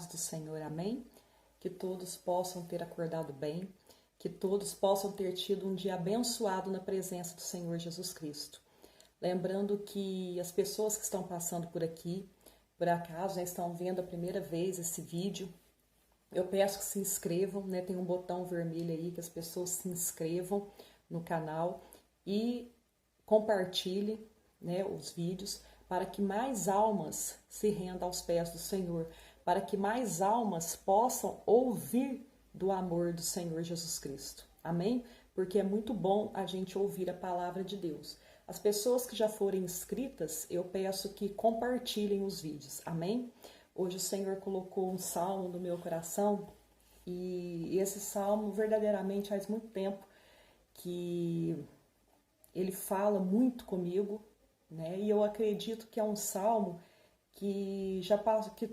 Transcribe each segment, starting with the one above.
paz do Senhor, amém? Que todos possam ter acordado bem, que todos possam ter tido um dia abençoado na presença do Senhor Jesus Cristo. Lembrando que as pessoas que estão passando por aqui, por acaso, estão vendo a primeira vez esse vídeo, eu peço que se inscrevam, tem um botão vermelho aí que as pessoas se inscrevam no canal e compartilhem, os vídeos para que mais almas se rendam aos pés do Senhor, para que mais almas possam ouvir do amor do Senhor Jesus Cristo. Amém? Porque é muito bom a gente ouvir a palavra de Deus. As pessoas que já forem inscritas, eu peço que compartilhem os vídeos. Amém? Hoje o Senhor colocou um salmo no meu coração e esse salmo verdadeiramente faz muito tempo que ele fala muito comigo, e eu acredito que é um salmo que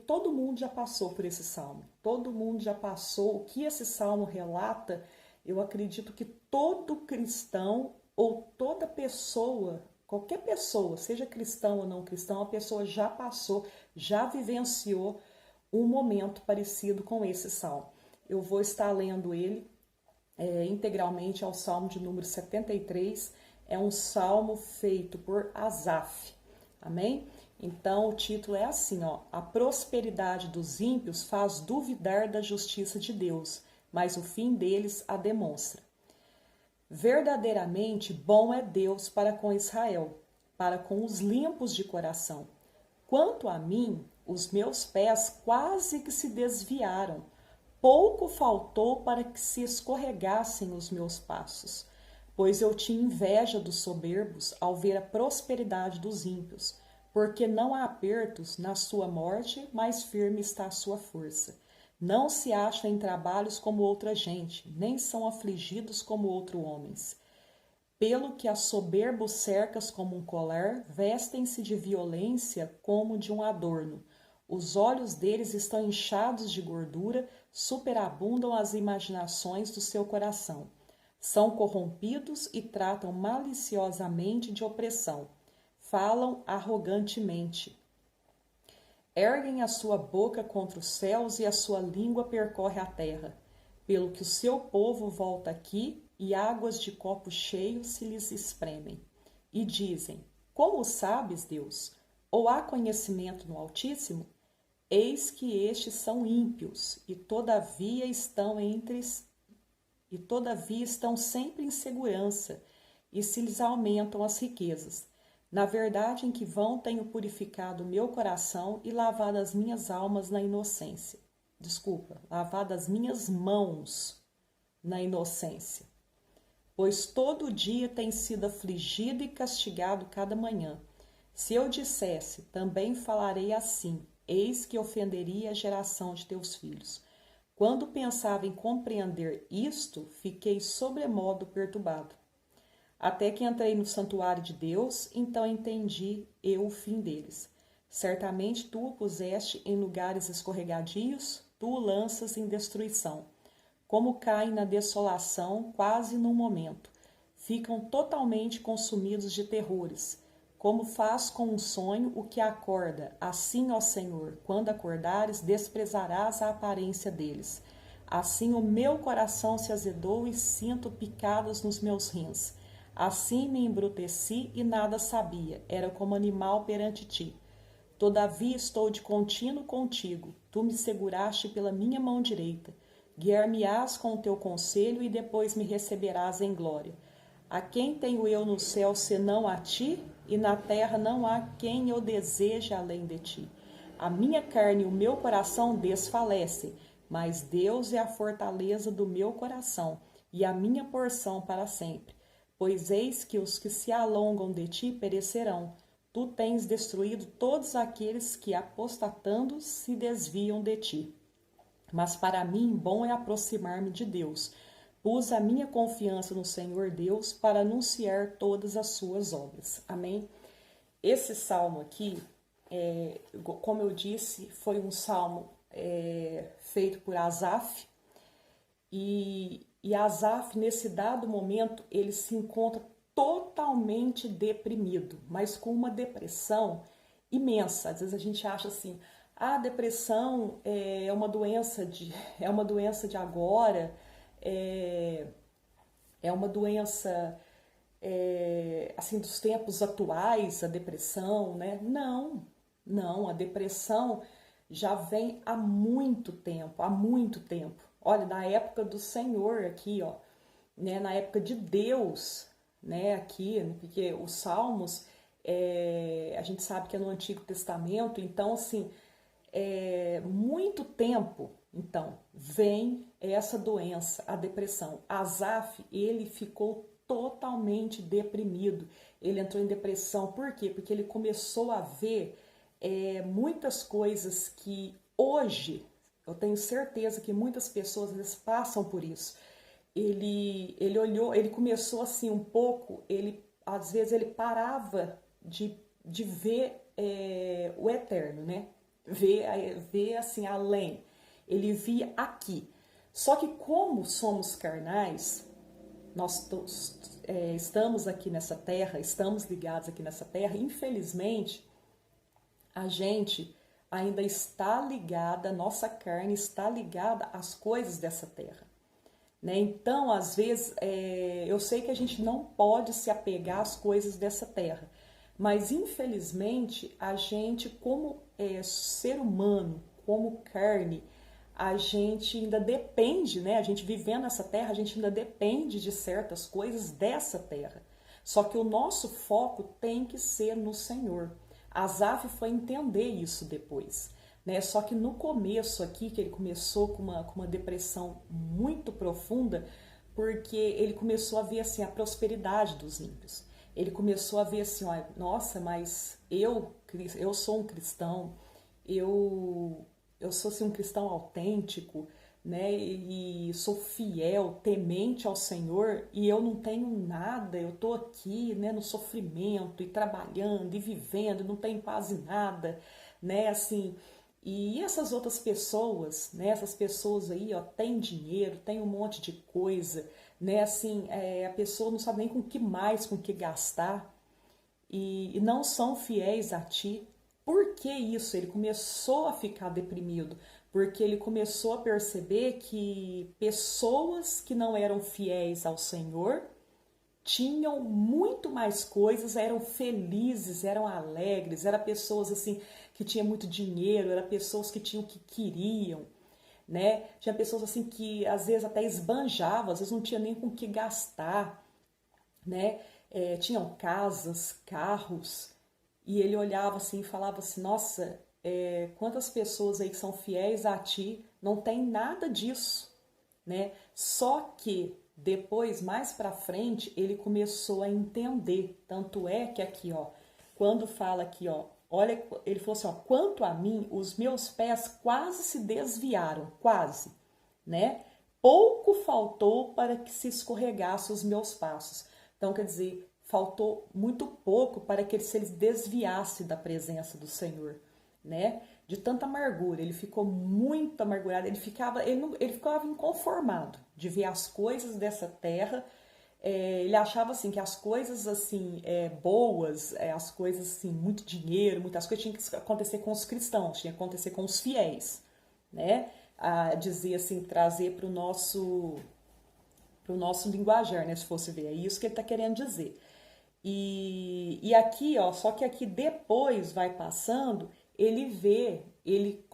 todo mundo já passou por esse salmo. Todo mundo já passou. O que esse salmo relata, eu acredito que todo cristão ou toda pessoa, qualquer pessoa, seja cristão ou não cristão, a pessoa já passou, já vivenciou um momento parecido com esse salmo. Eu vou estar lendo ele integralmente ao salmo de número 73, é um salmo feito por Asaf, amém? Então o título é assim, a prosperidade dos ímpios faz duvidar da justiça de Deus, mas o fim deles a demonstra. Verdadeiramente bom é Deus para com Israel, para com os limpos de coração. Quanto a mim, os meus pés quase que se desviaram, pouco faltou para que se escorregassem os meus passos, pois eu tinha inveja dos soberbos ao ver a prosperidade dos ímpios, porque não há apertos na sua morte, mas firme está a sua força. Não se acham em trabalhos como outra gente, nem são afligidos como outros homens. Pelo que a soberbos cercas como um colar, vestem-se de violência como de um adorno. Os olhos deles estão inchados de gordura, superabundam as imaginações do seu coração. São corrompidos e tratam maliciosamente de opressão. Falam arrogantemente. Erguem a sua boca contra os céus e a sua língua percorre a terra. Pelo que o seu povo volta aqui e águas de copo cheio se lhes espremem. E dizem, como sabes, Deus? Ou há conhecimento no Altíssimo? Eis que estes são ímpios e todavia estão sempre em segurança e se lhes aumentam as riquezas. Na verdade, em que vão tenho purificado o meu coração e lavado as minhas almas na inocência. Lavado as minhas mãos na inocência. Pois todo dia tem sido afligido e castigado cada manhã. Se eu dissesse, também falarei assim, eis que ofenderia a geração de teus filhos. Quando pensava em compreender isto, fiquei sobremodo perturbado. Até que entrei no santuário de Deus, então entendi eu o fim deles. Certamente tu o puseste em lugares escorregadios, tu o lanças em destruição. Como caem na desolação quase num momento, ficam totalmente consumidos de terrores. Como faz com um sonho o que acorda, assim, ó Senhor, quando acordares, desprezarás a aparência deles. Assim o meu coração se azedou e sinto picadas nos meus rins. Assim me embruteci e nada sabia, era como animal perante ti. Todavia estou de contínuo contigo, tu me seguraste pela minha mão direita. Guiar-me-ás com o teu conselho e depois me receberás em glória. A quem tenho eu no céu senão a ti? E na terra não há quem eu deseje além de ti. A minha carne e o meu coração desfalecem, mas Deus é a fortaleza do meu coração e a minha porção para sempre. Pois eis que os que se alongam de ti perecerão. Tu tens destruído todos aqueles que, apostatando, se desviam de ti. Mas para mim, bom é aproximar-me de Deus. Pus a minha confiança no Senhor Deus para anunciar todas as suas obras. Amém? Esse salmo aqui, como eu disse, foi um salmo feito por Asaf. E Asaf, nesse dado momento, ele se encontra totalmente deprimido, mas com uma depressão imensa. Às vezes a gente acha assim, A depressão é uma doença de agora, é uma doença assim dos tempos atuais, a depressão, né? Não, não, a depressão já vem há muito tempo, há muito tempo. Olha, na época do Senhor aqui, ó, né? Na época de Deus, né? Aqui, porque os Salmos, a gente sabe que é no Antigo Testamento, então assim, muito tempo, então, vem essa doença, a depressão. Asaf, ele ficou totalmente deprimido, ele entrou em depressão, por quê? Porque ele começou a ver muitas coisas que hoje, eu tenho certeza que muitas pessoas às vezes passam por isso. Ele olhou, ele começou assim um pouco, às vezes ele parava de ver o eterno, né? Ver assim além. Ele via aqui. Só que como somos carnais, nós estamos aqui nessa terra, estamos ligados aqui nessa terra, infelizmente, a gente ainda está ligada, nossa carne está ligada às coisas dessa terra. Né? Então, às vezes, eu sei que a gente não pode se apegar às coisas dessa terra, mas infelizmente a gente, como ser humano, como carne, a gente ainda depende, né? A gente vivendo nessa terra, a gente ainda depende de certas coisas dessa terra. Só que o nosso foco tem que ser no Senhor. Asaf foi entender isso depois. Né? Só que no começo aqui, que ele começou com uma depressão muito profunda, porque ele começou a ver assim, a prosperidade dos ímpios. Ele começou a ver assim, ó, nossa, mas eu sou um cristão, eu sou assim, um cristão autêntico, né? E sou fiel, temente ao Senhor, e eu não tenho nada, eu tô aqui, né, no sofrimento, e trabalhando, e vivendo, não tenho paz em nada, né? Assim, e essas outras pessoas, né? Essas pessoas aí, ó, têm dinheiro, tem um monte de coisa, né? Assim, a pessoa não sabe nem com que mais, com que gastar, e não são fiéis a ti. Por que isso? Ele começou a ficar deprimido, porque ele começou a perceber que pessoas que não eram fiéis ao Senhor tinham muito mais coisas, eram felizes, eram alegres, eram pessoas assim que tinham muito dinheiro, eram pessoas que tinham o que queriam, né? Tinha pessoas assim que às vezes até esbanjavam, às vezes não tinha nem com o que gastar, né? Tinham casas, carros, e ele olhava assim e falava assim, nossa, quantas pessoas aí que são fiéis a ti não tem nada disso, né? Só que depois, mais pra frente, ele começou a entender. Tanto é que aqui, ó, quando fala aqui, ó, olha, ele falou assim, ó, quanto a mim, os meus pés quase se desviaram, quase, né? Pouco faltou para que se escorregasse os meus passos. Então, quer dizer, faltou muito pouco para que ele se desviasse da presença do Senhor, né? De tanta amargura, ele ficou muito amargurado, ele ficava inconformado de ver as coisas dessa terra. Ele achava assim que as coisas assim boas, as coisas assim, muito dinheiro, muitas coisas tinham que acontecer com os cristãos, tinha que acontecer com os fiéis, né? A dizer assim, trazer para o nosso linguajar, né? Se fosse ver, é isso que ele está querendo dizer. E aqui, ó, só que aqui depois vai passando, ele vê, ele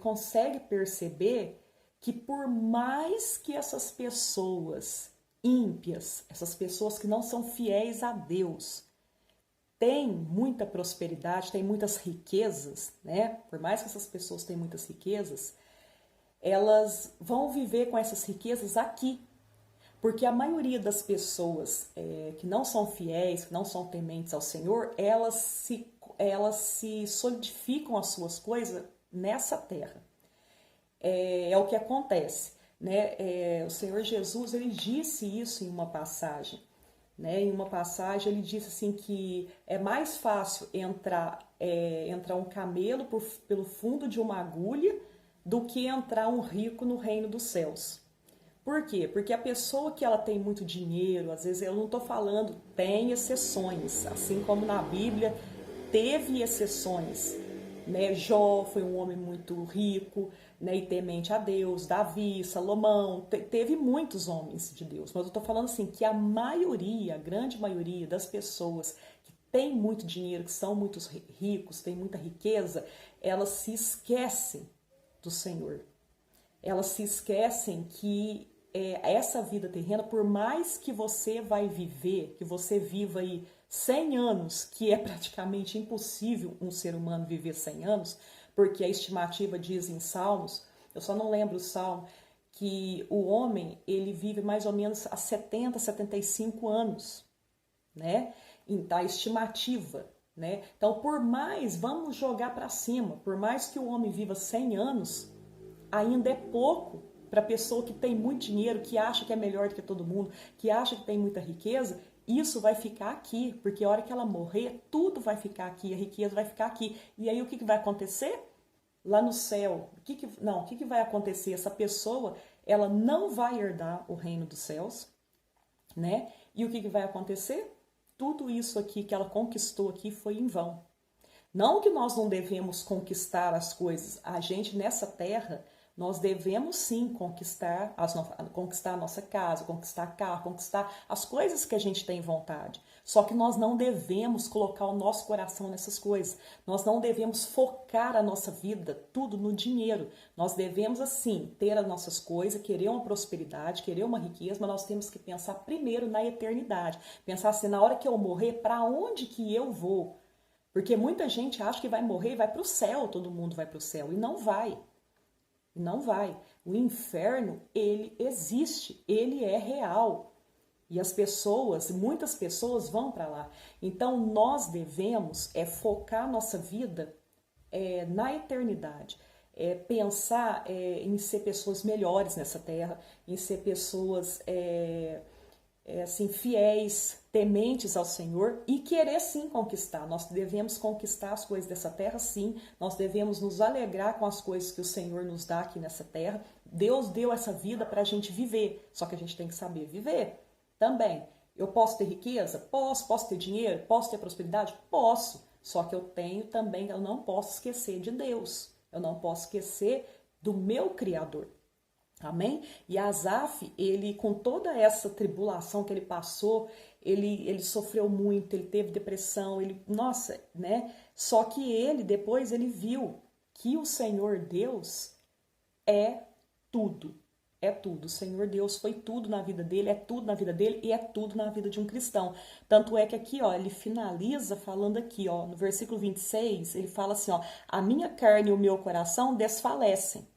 consegue perceber que por mais que essas pessoas ímpias, essas pessoas que não são fiéis a Deus, têm muita prosperidade, têm muitas riquezas, né? Por mais que essas pessoas tenham muitas riquezas, elas vão viver com essas riquezas aqui. Porque a maioria das pessoas que não são fiéis, que não são tementes ao Senhor, elas se solidificam as suas coisas nessa terra. É o que acontece, né? O Senhor Jesus, ele disse isso em uma passagem, né? Em uma passagem ele disse assim que é mais fácil entrar um camelo pelo fundo de uma agulha do que entrar um rico no reino dos céus. Por quê? Porque a pessoa que ela tem muito dinheiro, às vezes eu não estou falando, tem exceções, assim como na Bíblia teve exceções, né? Jó foi um homem muito rico, né, e temente a Deus. Davi, Salomão, teve muitos homens de Deus. Mas eu estou falando assim que a maioria, a grande maioria das pessoas que têm muito dinheiro, que são muito ricos, têm muita riqueza, elas se esquecem do Senhor. Elas se esquecem que essa vida terrena, por mais que você vai viver, que você viva aí 100 anos, que é praticamente impossível um ser humano viver 100 anos, porque a estimativa diz em Salmos, eu só não lembro o Salmo, que o homem ele vive mais ou menos a 70, 75 anos, né? Então, a estimativa, né? Então, por mais, vamos jogar para cima, por mais que o homem viva 100 anos, ainda é pouco para a pessoa que tem muito dinheiro, que acha que é melhor do que todo mundo, que acha que tem muita riqueza. Isso vai ficar aqui, porque a hora que ela morrer, tudo vai ficar aqui, a riqueza vai ficar aqui. E aí o que vai acontecer? Lá no céu, o que vai acontecer? Essa pessoa, ela não vai herdar o reino dos céus, né? E o que vai acontecer? Tudo isso aqui que ela conquistou aqui foi em vão. Não que nós não devemos conquistar as coisas. A gente nessa terra, nós devemos sim conquistar a nossa casa, conquistar carro, conquistar as coisas que a gente tem vontade. Só que nós não devemos colocar o nosso coração nessas coisas. Nós não devemos focar a nossa vida tudo no dinheiro. Nós devemos, assim, ter as nossas coisas, querer uma prosperidade, querer uma riqueza, mas nós temos que pensar primeiro na eternidade. Pensar assim, na hora que eu morrer, para onde que eu vou? Porque muita gente acha que vai morrer e vai para o céu, todo mundo vai para o céu. E não vai. Não vai. O inferno, ele existe, ele é real. E as pessoas, muitas pessoas vão para lá. Então nós devemos focar nossa vida na eternidade. Pensar em ser pessoas melhores nessa terra, em ser pessoas assim, fiéis, tementes ao Senhor e querer sim conquistar. Nós devemos conquistar as coisas dessa terra, sim. Nós devemos nos alegrar com as coisas que o Senhor nos dá aqui nessa terra. Deus deu essa vida para a gente viver, só que a gente tem que saber viver também. Eu posso ter riqueza? Posso ter dinheiro? Posso ter prosperidade? Posso. Só que eu não posso esquecer de Deus. Eu não posso esquecer do meu Criador. Amém? E Asaf, ele com toda essa tribulação que ele passou, ele sofreu muito, ele teve depressão, nossa, né? Só que depois ele viu que o Senhor Deus é tudo. É tudo. O Senhor Deus foi tudo na vida dele, é tudo na vida dele e é tudo na vida de um cristão. Tanto é que aqui, ó, ele finaliza falando aqui, ó, no versículo 26, ele fala assim, ó, a minha carne e o meu coração desfalecem.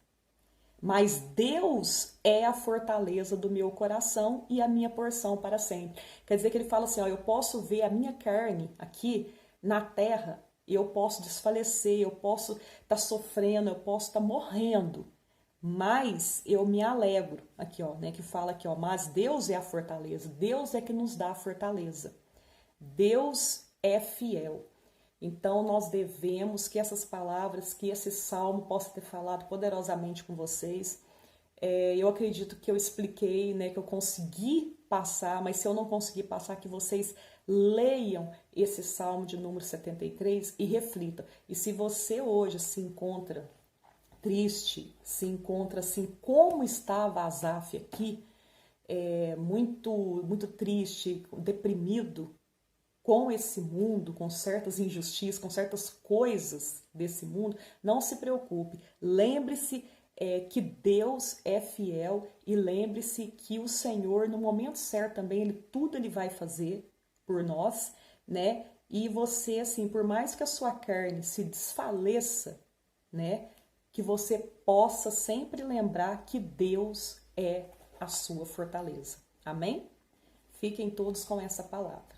Mas Deus é a fortaleza do meu coração e a minha porção para sempre. Quer dizer que ele fala assim, ó, eu posso ver a minha carne aqui na terra, eu posso desfalecer, eu posso estar sofrendo, eu posso estar morrendo, mas eu me alegro, aqui ó, né, que fala aqui ó, mas Deus é a fortaleza, Deus é que nos dá a fortaleza, Deus é fiel. Então, nós devemos que essas palavras, que esse salmo possa ter falado poderosamente com vocês. Eu acredito que eu expliquei, né, que eu consegui passar, mas se eu não conseguir passar, que vocês leiam esse salmo de número 73 e reflitam. E se você hoje se encontra triste, se encontra assim como estava Asaf aqui, muito triste, deprimido, com esse mundo, com certas injustiças, com certas coisas desse mundo, não se preocupe. Lembre-se que Deus é fiel e lembre-se que o Senhor, no momento certo também, tudo ele vai fazer por nós, né? E você, assim, por mais que a sua carne se desfaleça, né? Que você possa sempre lembrar que Deus é a sua fortaleza. Amém? Fiquem todos com essa palavra.